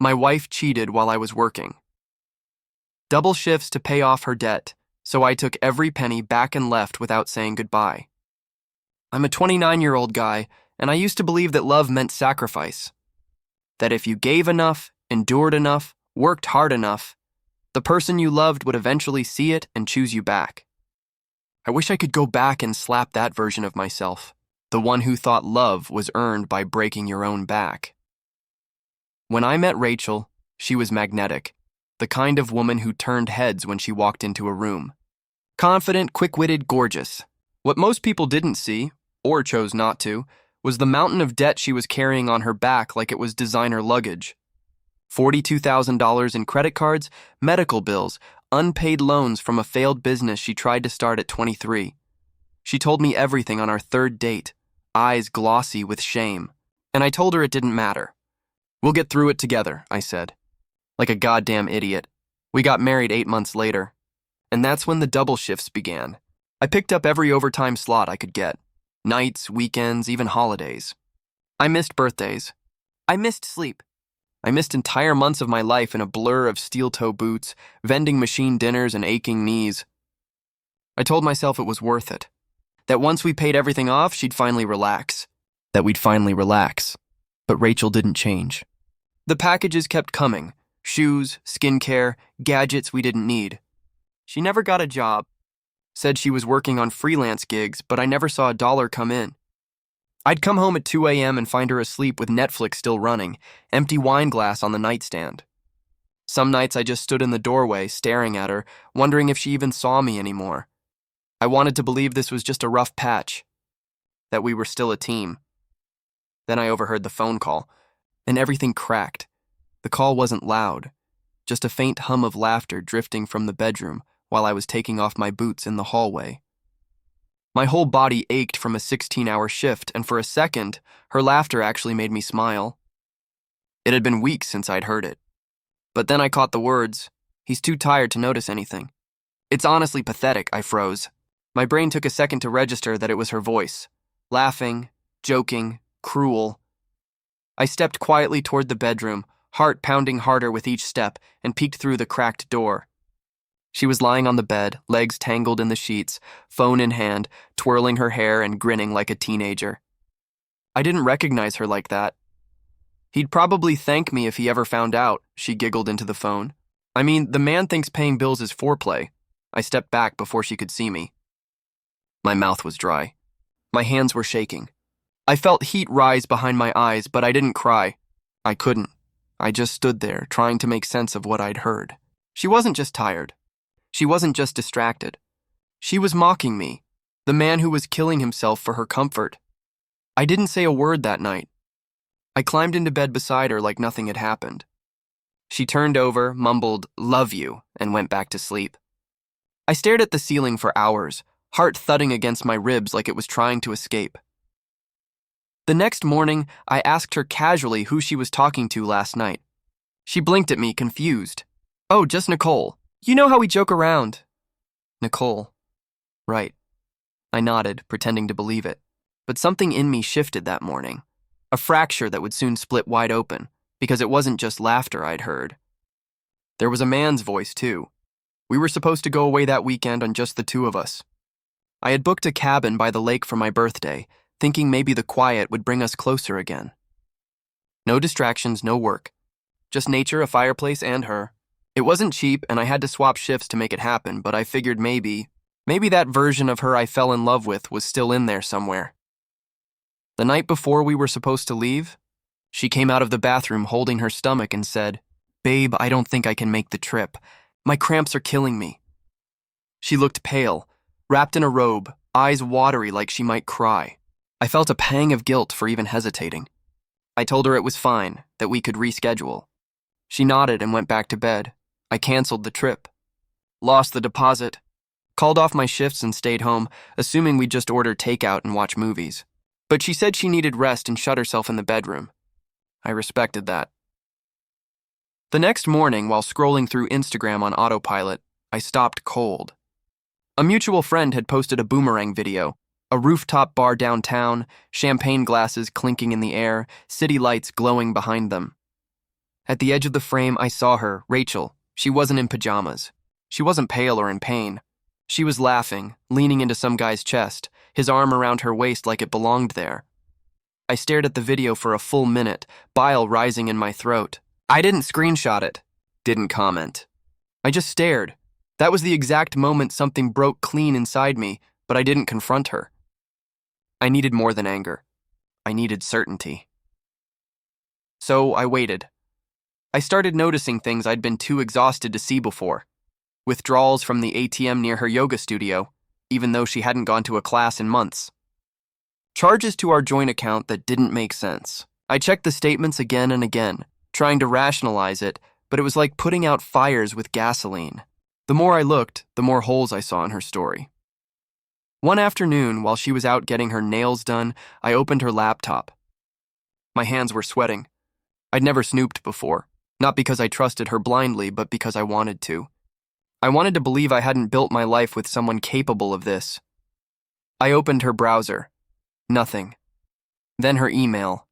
My wife cheated while I was working. Double shifts to pay off her debt, so I took every penny back and left without saying goodbye. I'm a 29-year-old guy, and I used to believe that love meant sacrifice. That if you gave enough, endured enough, worked hard enough, the person you loved would eventually see it and choose you back. I wish I could go back and slap that version of myself, the one who thought love was earned by breaking your own back. When I met Rachel, she was magnetic, the kind of woman who turned heads when she walked into a room. Confident, quick-witted, gorgeous. What most people didn't see, or chose not to, was the mountain of debt she was carrying on her back like it was designer luggage. $42,000 in credit cards, medical bills, unpaid loans from a failed business she tried to start at 23. She told me everything on our third date, eyes glossy with shame, and I told her it didn't matter. "We'll get through it together," I said. Like a goddamn idiot. We got married 8 months later, and that's when the double shifts began. I picked up every overtime slot I could get. Nights, weekends, even holidays. I missed birthdays. I missed sleep. I missed entire months of my life in a blur of steel-toe boots, vending machine dinners, and aching knees. I told myself it was worth it. That once we paid everything off, she'd finally relax. That we'd finally relax. But Rachel didn't change. The packages kept coming. Shoes, skincare, gadgets we didn't need. She never got a job. Said she was working on freelance gigs, but I never saw a dollar come in. I'd come home at 2 a.m. and find her asleep with Netflix still running, empty wine glass on the nightstand. Some nights I just stood in the doorway, staring at her, wondering if she even saw me anymore. I wanted to believe this was just a rough patch, that we were still a team. Then I overheard the phone call, and everything cracked. The call wasn't loud, just a faint hum of laughter drifting from the bedroom while I was taking off my boots in the hallway. My whole body ached from a 16-hour shift, and for a second, her laughter actually made me smile. It had been weeks since I'd heard it. But then I caught the words, "He's too tired to notice anything." It's honestly pathetic, I froze. My brain took a second to register that it was her voice. Laughing, joking, cruel. I stepped quietly toward the bedroom, heart pounding harder with each step, and peeked through the cracked door. She was lying on the bed, legs tangled in the sheets, phone in hand, twirling her hair and grinning like a teenager. I didn't recognize her like that. "He'd probably thank me if he ever found out," she giggled into the phone. "I mean, the man thinks paying bills is foreplay." I stepped back before she could see me. My mouth was dry. My hands were shaking. I felt heat rise behind my eyes, but I didn't cry. I couldn't. I just stood there, trying to make sense of what I'd heard. She wasn't just tired. She wasn't just distracted. She was mocking me, the man who was killing himself for her comfort. I didn't say a word that night. I climbed into bed beside her like nothing had happened. She turned over, mumbled, "Love you," and went back to sleep. I stared at the ceiling for hours, heart thudding against my ribs like it was trying to escape. The next morning, I asked her casually who she was talking to last night. She blinked at me, confused. "Oh, just Nicole. You know how we joke around." Nicole. Right. I nodded, pretending to believe it. But something in me shifted that morning. A fracture that would soon split wide open, because it wasn't just laughter I'd heard. There was a man's voice, too. We were supposed to go away that weekend on just the two of us. I had booked a cabin by the lake for my birthday, thinking maybe the quiet would bring us closer again. No distractions, no work. Just nature, a fireplace, and her. It wasn't cheap, and I had to swap shifts to make it happen, but I figured maybe that version of her I fell in love with was still in there somewhere. The night before we were supposed to leave, she came out of the bathroom holding her stomach and said, "Babe, I don't think I can make the trip. My cramps are killing me." She looked pale, wrapped in a robe, eyes watery like she might cry. I felt a pang of guilt for even hesitating. I told her it was fine, that we could reschedule. She nodded and went back to bed. I canceled the trip. Lost the deposit. Called off my shifts and stayed home, assuming we'd just order takeout and watch movies. But she said she needed rest and shut herself in the bedroom. I respected that. The next morning, while scrolling through Instagram on autopilot, I stopped cold. A mutual friend had posted a boomerang video, a rooftop bar downtown, champagne glasses clinking in the air, city lights glowing behind them. At the edge of the frame, I saw her, Rachel. She wasn't in pajamas. She wasn't pale or in pain. She was laughing, leaning into some guy's chest, his arm around her waist like it belonged there. I stared at the video for a full minute, bile rising in my throat. I didn't screenshot it, didn't comment. I just stared. That was the exact moment something broke clean inside me, but I didn't confront her. I needed more than anger. I needed certainty. So I waited. I started noticing things I'd been too exhausted to see before. Withdrawals from the ATM near her yoga studio, even though she hadn't gone to a class in months. Charges to our joint account that didn't make sense. I checked the statements again and again, trying to rationalize it, but it was like putting out fires with gasoline. The more I looked, the more holes I saw in her story. One afternoon, while she was out getting her nails done, I opened her laptop. My hands were sweating. I'd never snooped before, not because I trusted her blindly, but because I wanted to. I wanted to believe I hadn't built my life with someone capable of this. I opened her browser. Nothing. Then her email.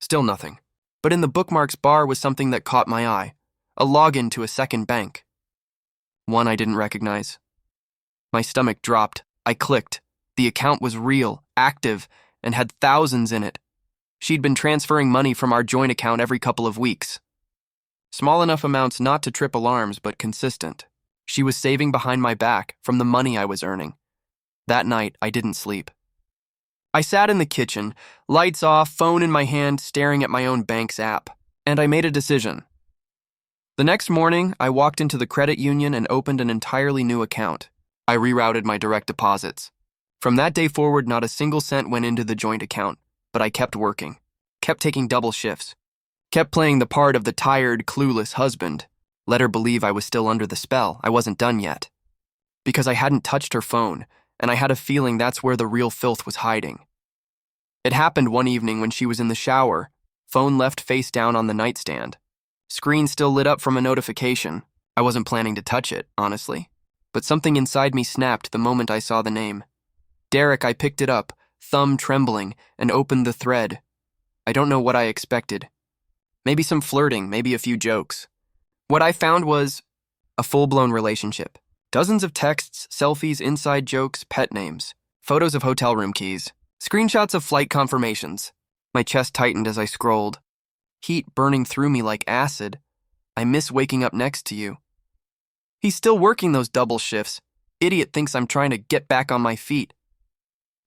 Still nothing. But in the bookmarks bar was something that caught my eye. A login to a second bank. One I didn't recognize. My stomach dropped. I clicked. The account was real, active, and had thousands in it. She'd been transferring money from our joint account every couple of weeks. Small enough amounts not to trip alarms, but consistent. She was saving behind my back from the money I was earning. That night, I didn't sleep. I sat in the kitchen, lights off, phone in my hand, staring at my own bank's app, and I made a decision. The next morning, I walked into the credit union and opened an entirely new account. I rerouted my direct deposits. From that day forward, not a single cent went into the joint account, but I kept working, kept taking double shifts, kept playing the part of the tired, clueless husband. Let her believe I was still under the spell. I wasn't done yet. Because I hadn't touched her phone, and I had a feeling that's where the real filth was hiding. It happened one evening when she was in the shower, phone left face down on the nightstand. Screen still lit up from a notification. I wasn't planning to touch it, honestly. But something inside me snapped the moment I saw the name. Derek. I picked it up, thumb trembling, and opened the thread. I don't know what I expected. Maybe some flirting, maybe a few jokes. What I found was a full-blown relationship. Dozens of texts, selfies, inside jokes, pet names, photos of hotel room keys, screenshots of flight confirmations. My chest tightened as I scrolled. Heat burning through me like acid. I miss waking up next to you. He's still working those double shifts. Idiot thinks I'm trying to get back on my feet.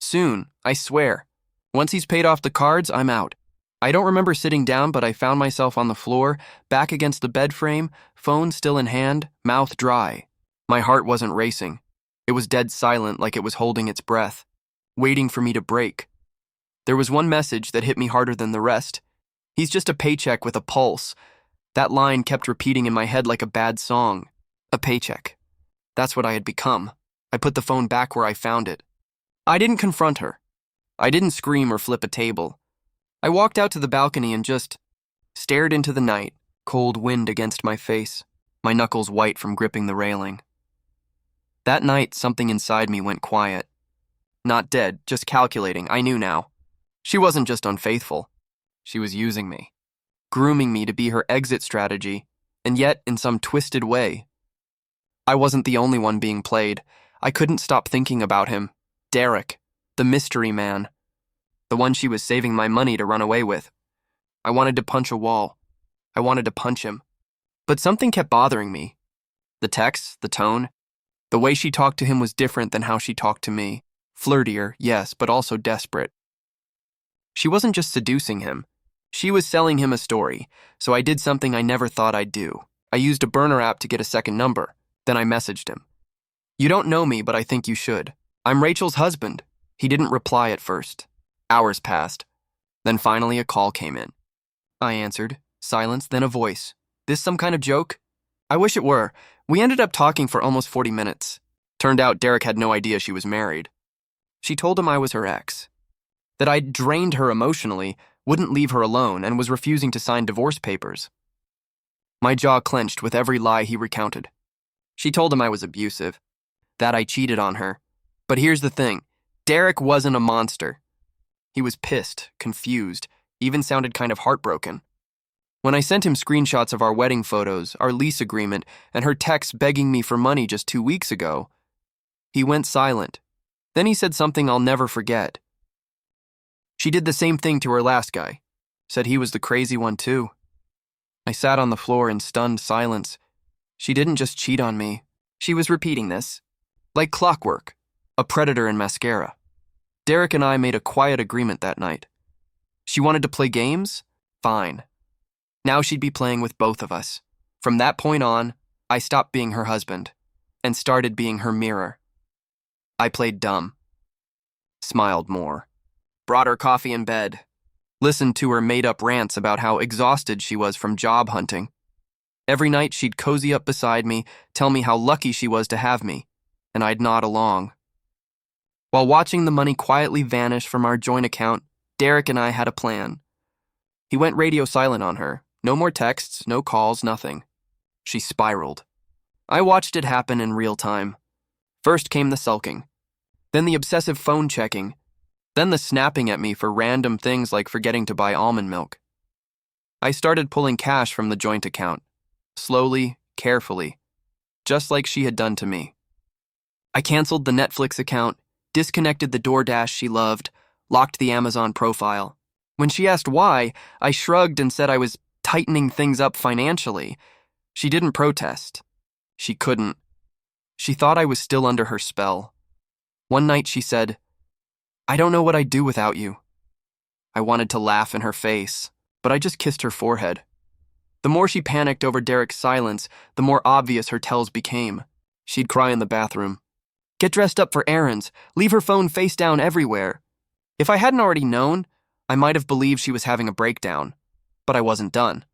Soon, I swear. Once he's paid off the cards, I'm out. I don't remember sitting down, but I found myself on the floor, back against the bed frame, phone still in hand, mouth dry. My heart wasn't racing. It was dead silent, like it was holding its breath, waiting for me to break. There was one message that hit me harder than the rest. He's just a paycheck with a pulse. That line kept repeating in my head like a bad song. A paycheck. That's what I had become. I put the phone back where I found it. I didn't confront her. I didn't scream or flip a table. I walked out to the balcony and just stared into the night, cold wind against my face, my knuckles white from gripping the railing. That night, something inside me went quiet. Not dead, just calculating. I knew now. She wasn't just unfaithful. She was using me, grooming me to be her exit strategy, and yet in some twisted way. I wasn't the only one being played. I couldn't stop thinking about him. Derek, the mystery man. The one she was saving my money to run away with. I wanted to punch a wall. I wanted to punch him. But something kept bothering me. The texts, the tone. The way she talked to him was different than how she talked to me. Flirtier, yes, but also desperate. She wasn't just seducing him. She was selling him a story, so I did something I never thought I'd do. I used a burner app to get a second number. Then I messaged him. You don't know me, but I think you should. I'm Rachel's husband. He didn't reply at first. Hours passed. Then finally a call came in. I answered. Silence, then a voice. This some kind of joke? I wish it were. We ended up talking for almost 40 minutes. Turned out Derek had no idea she was married. She told him I was her ex. That I'd drained her emotionally, wouldn't leave her alone, and was refusing to sign divorce papers. My jaw clenched with every lie he recounted. She told him I was abusive, that I cheated on her. But here's the thing. Derek wasn't a monster. He was pissed, confused, even sounded kind of heartbroken. When I sent him screenshots of our wedding photos, our lease agreement, and her texts begging me for money just 2 weeks ago, he went silent. Then he said something I'll never forget. She did the same thing to her last guy. Said he was the crazy one too. I sat on the floor in stunned silence. She didn't just cheat on me. She was repeating this. Like clockwork. A predator in mascara. Derek and I made a quiet agreement that night. She wanted to play games? Fine. Now she'd be playing with both of us. From that point on, I stopped being her husband and started being her mirror. I played dumb. Smiled more. Brought her coffee in bed. Listened to her made-up rants about how exhausted she was from job hunting. Every night she'd cozy up beside me, tell me how lucky she was to have me, and I'd nod along. While watching the money quietly vanish from our joint account, Derek and I had a plan. He went radio silent on her. No more texts, no calls, nothing. She spiraled. I watched it happen in real time. First came the sulking, then the obsessive phone checking, then the snapping at me for random things like forgetting to buy almond milk. I started pulling cash from the joint account, slowly, carefully, just like she had done to me. I canceled the Netflix account, disconnected the DoorDash she loved, locked the Amazon profile. When she asked why, I shrugged and said I was tightening things up financially. She didn't protest. She couldn't. She thought I was still under her spell. One night she said, "I don't know what I'd do without you." I wanted to laugh in her face, but I just kissed her forehead. The more she panicked over Derek's silence, the more obvious her tells became. She'd cry in the bathroom. Get dressed up for errands, leave her phone face down everywhere. If I hadn't already known, I might have believed she was having a breakdown, but I wasn't done.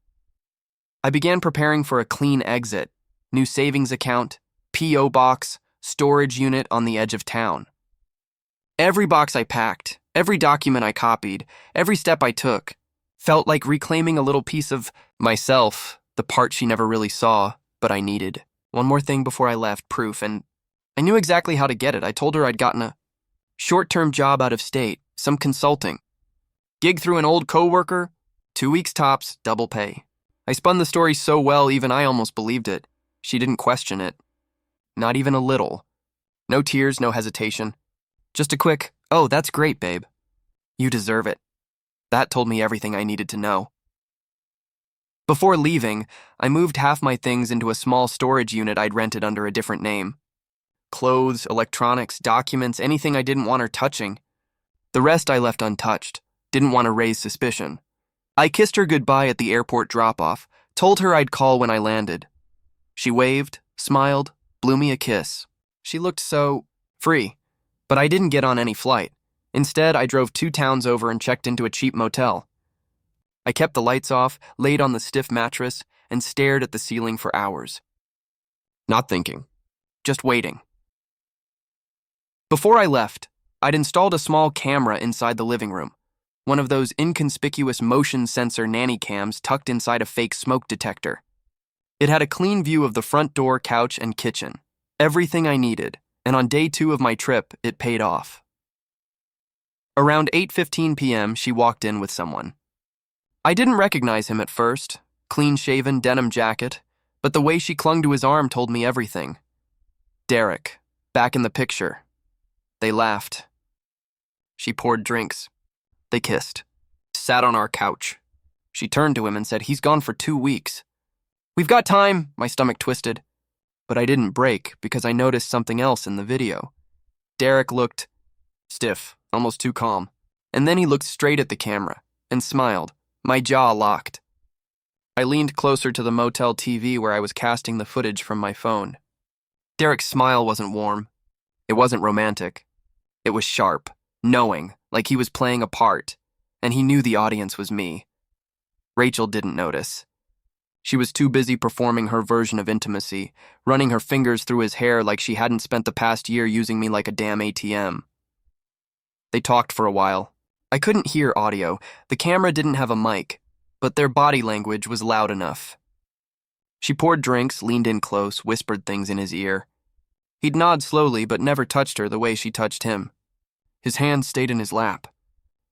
I began preparing for a clean exit, new savings account, P.O. box, storage unit on the edge of town. Every box I packed, every document I copied, every step I took, felt like reclaiming a little piece of myself, the part she never really saw, but I needed. One more thing before I left, proof, and I knew exactly how to get it. I told her I'd gotten a short-term job out of state, some consulting. Gig through an old coworker, 2 weeks tops, double pay. I spun the story so well even I almost believed it. She didn't question it. Not even a little. No tears, no hesitation. Just a quick, "Oh, that's great, babe. You deserve it." That told me everything I needed to know. Before leaving, I moved half my things into a small storage unit I'd rented under a different name. Clothes, electronics, documents, anything I didn't want her touching. The rest I left untouched. Didn't want to raise suspicion. I kissed her goodbye at the airport drop-off, told her I'd call when I landed. She waved, smiled, blew me a kiss. She looked so free, but I didn't get on any flight. Instead, I drove 2 towns over and checked into a cheap motel. I kept the lights off, laid on the stiff mattress, and stared at the ceiling for hours. Not thinking, just waiting. Before I left, I'd installed a small camera inside the living room, one of those inconspicuous motion sensor nanny cams tucked inside a fake smoke detector. It had a clean view of the front door, couch, and kitchen. Everything I needed, and on day 2 of my trip, it paid off. Around 8:15 p.m., she walked in with someone. I didn't recognize him at first, clean-shaven denim jacket, but the way she clung to his arm told me everything. Derek, back in the picture. They laughed. She poured drinks. They kissed. Sat on our couch. She turned to him and said, "He's gone for 2 weeks. "We've got time," my stomach twisted. But I didn't break because I noticed something else in the video. Derek looked stiff, almost too calm. And then he looked straight at the camera and smiled, my jaw locked. I leaned closer to the motel TV where I was casting the footage from my phone. Derek's smile wasn't warm. It wasn't romantic. It was sharp, knowing, like he was playing a part, and he knew the audience was me. Rachel didn't notice. She was too busy performing her version of intimacy, running her fingers through his hair like she hadn't spent the past year using me like a damn ATM. They talked for a while. I couldn't hear audio. The camera didn't have a mic, but their body language was loud enough. She poured drinks, leaned in close, whispered things in his ear. He'd nod slowly, but never touched her the way she touched him. His hand stayed in his lap.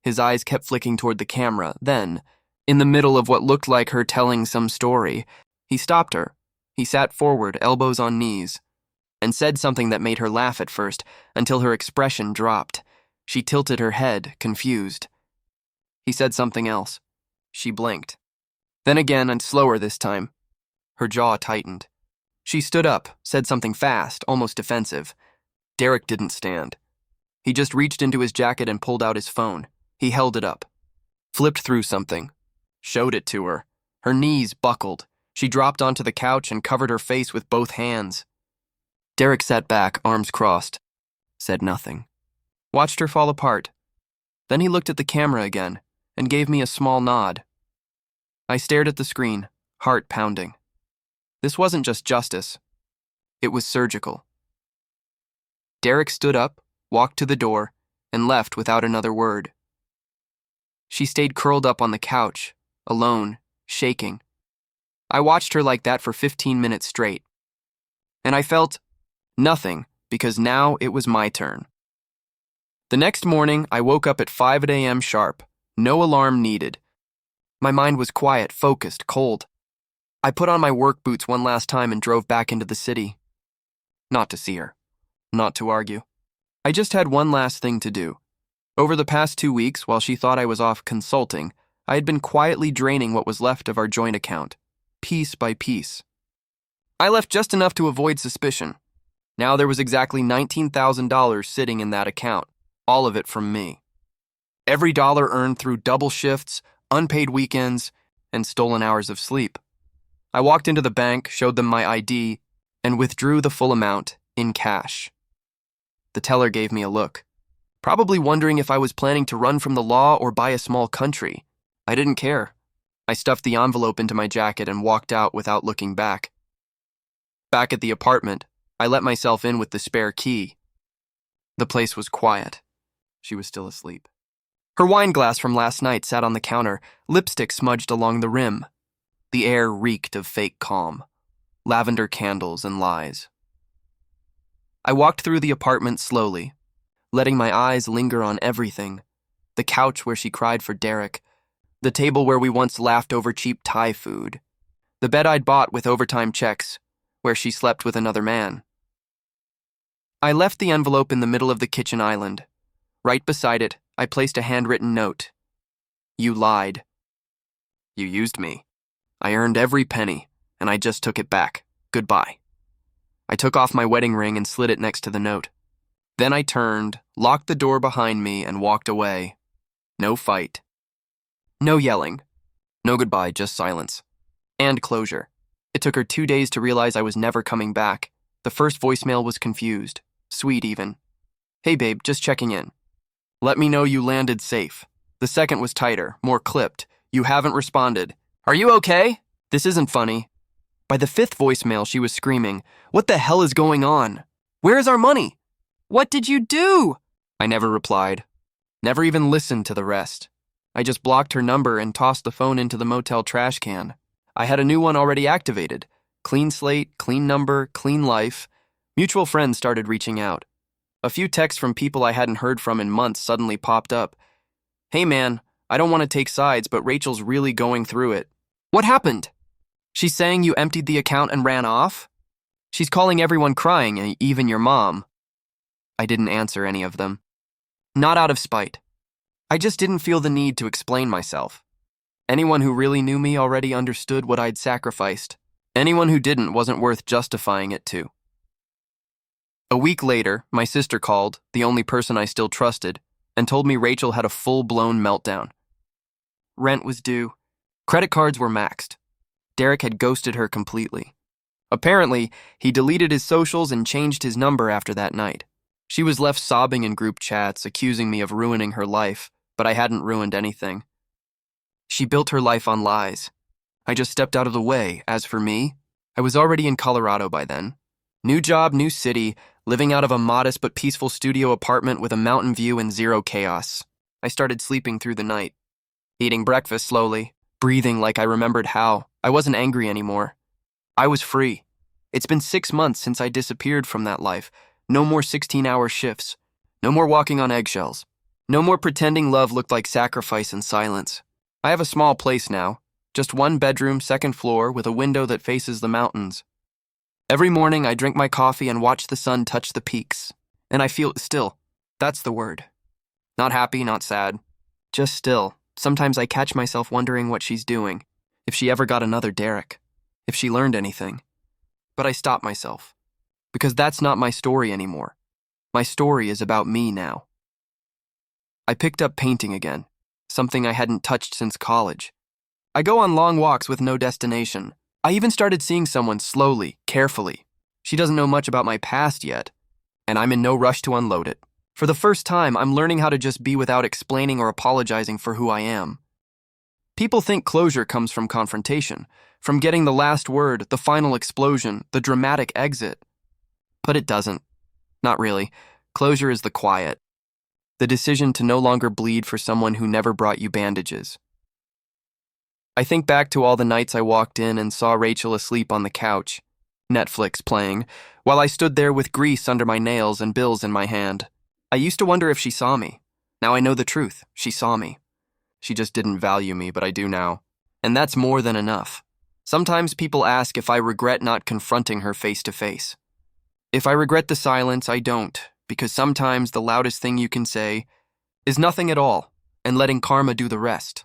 His eyes kept flicking toward the camera. Then, In the middle of what looked like her telling some story, he stopped her. He sat forward, elbows on knees, and said something that made her laugh at first, until her expression dropped. She tilted her head, confused. He said something else. She blinked. Then again, and slower this time. Her jaw tightened. She stood up, said something fast, almost defensive. Derek didn't stand. He just reached into his jacket and pulled out his phone. He held it up, flipped through something, showed it to her. Her knees buckled. She dropped onto the couch and covered her face with both hands. Derek sat back, arms crossed, said nothing. Watched her fall apart. Then he looked at the camera again and gave me a small nod. I stared at the screen, heart pounding. This wasn't just justice. It was surgical. Derek stood up, walked to the door, and left without another word. She stayed curled up on the couch, alone, shaking. I watched her like that for 15 minutes straight. And I felt nothing, because now it was my turn. The next morning, I woke up at 5 a.m. sharp. No alarm needed. My mind was quiet, focused, cold. I put on my work boots one last time and drove back into the city. Not to see her. Not to argue. I just had one last thing to do. Over the past 2 weeks, while she thought I was off consulting, I had been quietly draining what was left of our joint account, piece by piece. I left just enough to avoid suspicion. Now there was exactly $19,000 sitting in that account, all of it from me. Every dollar earned through double shifts, unpaid weekends, and stolen hours of sleep. I walked into the bank, showed them my ID, and withdrew the full amount in cash. The teller gave me a look, probably wondering if I was planning to run from the law or buy a small country. I didn't care. I stuffed the envelope into my jacket and walked out without looking back. Back at the apartment, I let myself in with the spare key. The place was quiet. She was still asleep. Her wine glass from last night sat on the counter, lipstick smudged along the rim. The air reeked of fake calm, lavender candles and lies. I walked through the apartment slowly, letting my eyes linger on everything. The couch where she cried for Derek, the table where we once laughed over cheap Thai food, the bed I'd bought with overtime checks, where she slept with another man. I left the envelope in the middle of the kitchen island. Right beside it, I placed a handwritten note. You lied. You used me. I earned every penny, and I just took it back. Goodbye. I took off my wedding ring and slid it next to the note. Then I turned, locked the door behind me, and walked away. No fight. No yelling. No goodbye, just silence. And closure. It took her 2 days to realize I was never coming back. The first voicemail was confused. Sweet, even. Hey, babe, just checking in. Let me know you landed safe. The second was tighter, more clipped. You haven't responded. Are you okay? This isn't funny. By the fifth voicemail, she was screaming, What the hell is going on? Where is our money? What did you do? I never replied. Never even listened to the rest. I just blocked her number and tossed the phone into the motel trash can. I had a new one already activated. Clean slate, clean number, clean life. Mutual friends started reaching out. A few texts from people I hadn't heard from in months suddenly popped up. Hey man, I don't want to take sides, but Rachel's really going through it. What happened? She's saying you emptied the account and ran off? She's calling everyone crying, even your mom. I didn't answer any of them. Not out of spite. I just didn't feel the need to explain myself. Anyone who really knew me already understood what I'd sacrificed. Anyone who didn't wasn't worth justifying it to. A week later, my sister called, the only person I still trusted, and told me Rachel had a full-blown meltdown. Rent was due. Credit cards were maxed. Derek had ghosted her completely. Apparently, he deleted his socials and changed his number after that night. She was left sobbing in group chats, accusing me of ruining her life, but I hadn't ruined anything. She built her life on lies. I just stepped out of the way. As for me, I was already in Colorado by then. New job, new city, living out of a modest but peaceful studio apartment with a mountain view and zero chaos. I started sleeping through the night, eating breakfast slowly, breathing like I remembered how. I wasn't angry anymore. I was free. It's been 6 months since I disappeared from that life. No more 16-hour shifts. No more walking on eggshells. No more pretending love looked like sacrifice and silence. I have a small place now, just one bedroom, second floor, with a window that faces the mountains. Every morning I drink my coffee and watch the sun touch the peaks, and I feel still. That's the word. Not happy, not sad, just still. Sometimes I catch myself wondering what she's doing, if she ever got another Derek, if she learned anything. But I stop myself, because that's not my story anymore. My story is about me now. I picked up painting again, something I hadn't touched since college. I go on long walks with no destination. I even started seeing someone slowly, carefully. She doesn't know much about my past yet, and I'm in no rush to unload it. For the first time, I'm learning how to just be without explaining or apologizing for who I am. People think closure comes from confrontation, from getting the last word, the final explosion, the dramatic exit. But it doesn't. Not really. Closure is the quiet. The decision to no longer bleed for someone who never brought you bandages. I think back to all the nights I walked in and saw Rachel asleep on the couch, Netflix playing, while I stood there with grease under my nails and bills in my hand. I used to wonder if she saw me. Now I know the truth. She saw me. She just didn't value me, but I do now. And that's more than enough. Sometimes people ask if I regret not confronting her face to face. If I regret the silence, I don't, because sometimes the loudest thing you can say is nothing at all, and letting karma do the rest.